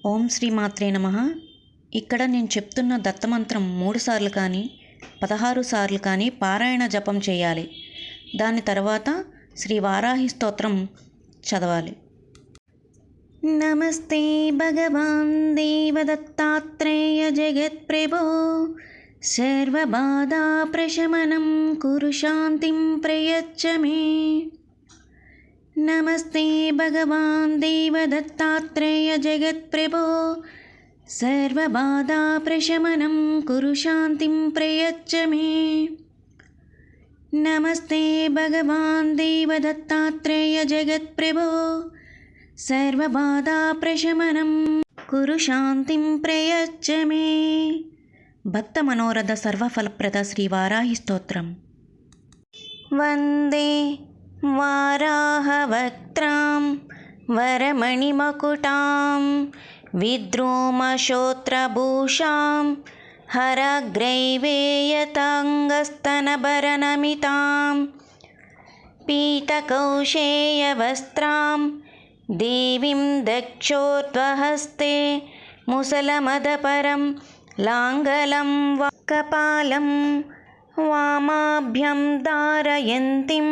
ఓం శ్రీ మాత్రే నమః. ఇక్కడ నేను చెప్తున్న దత్తమంత్రం 3 సార్లు కానీ 16 సార్లు కానీ పారాయణ జపం చేయాలి. దాని తర్వాత శ్రీ వారాహి స్తోత్రం చదవాలి. నమస్తే భగవాన్ దేవదత్తాత్రేయ జగత్ప్రభో, సర్వబాధా ప్రశమనం కురు శాంతిం ప్రయచ్చ మే. నమస్తే భగవాన్ దేవదత్తాత్రేయ జగత్ప్రభో, సర్వబాధా ప్రశమనం కురు శాంతిం ప్రయచ్చ మే. నమస్తే భగవాన్ దేవదత్తాత్రేయ జగత్ప్రభో, సర్వబాధా ప్రశమనం కురు శాంతిం ప్రయచ్చ మే. భక్త మనోరథ సర్వఫలప్రద శ్రీ వారాహి స్తోత్రం. వందే వారాహవక్త్రాం వరమణిమకుటాం విద్రోమశోత్రభూషాం హరగ్రైవేయతాంగస్తనభరణమితాం పీతకౌశేయవస్త్రాం దేవీం దక్షోర్ధ్వహస్తే ముసలమదపరం లాంగలం కపాలం వామాభ్యం ధారయంతిం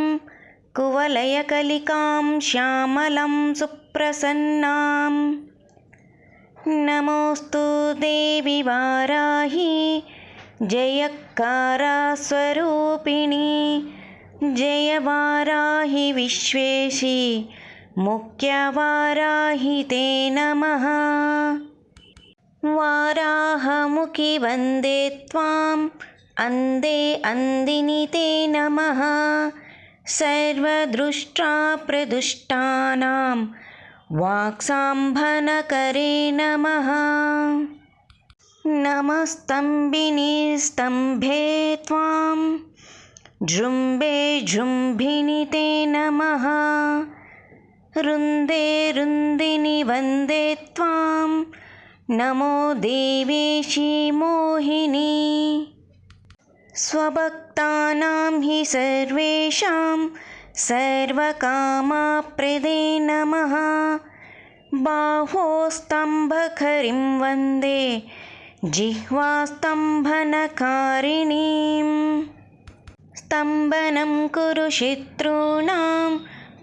కువలయకలికాం శ్యామలం సుప్రసన్నాం. నమోస్తు దేవి వారాహి జయకారస్వరూపిణి, జయ వారాహి విశ్వేశి ముఖ్యవారాహి తే నమః. వారాహముఖి వందే త్వాం అందే అందిని తే నమః. సర్వదృష్టా ప్రదుష్టానాం వాక్సాంబనకరే నమః. నమస్తంభిని స్తంభే త్వాం జృంభే జృంభిని తే నమః. రుందే రుందిని వందే త్వాం నమో దేవేశి మోహిని. స్వభక్తానాం హి సర్వేషాం సర్వకామప్రదే నమః. బాహోస్తంభకరిం వందే జిహ్వాస్తంభనకారిణీం. స్తంభనం కురు శత్రూణాం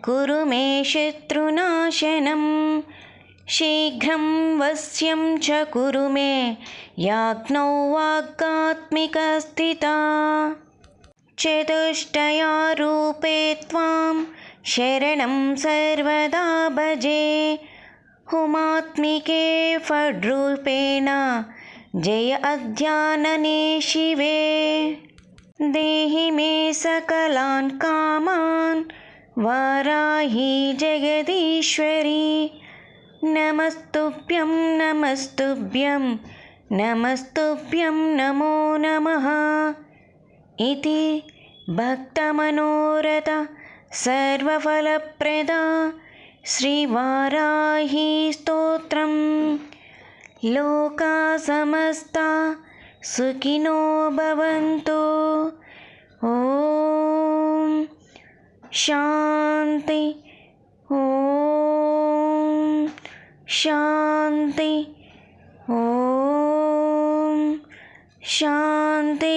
కురు మే శత్రునాశనం. శీఘ్రం వశ్యం చ కురు మే యాజ్ఞౌ వాగ్గాత్మిక స్థితా. చతుష్టయా రూపే త్వాం శరణం సర్వదా భజే. హుమాత్మికే ఫడ్రూపేణ జయ అధ్యాననే శివే. దేహి మే సకలాన్ కామాన్ వారాహి జగదీశ్వరి. నమస్తుభ్యం నమస్తుభ్యం నమస్తుభ్యం నమో నమః. ఇతి భక్తమనోరథ సర్వఫలప్రద శ్రీ వారాహి స్తోత్రం. లోకా సమస్తా సుఖినో భవంతు. ఓం శాంతి, ఓం శాంతి, ఓం శాంతి.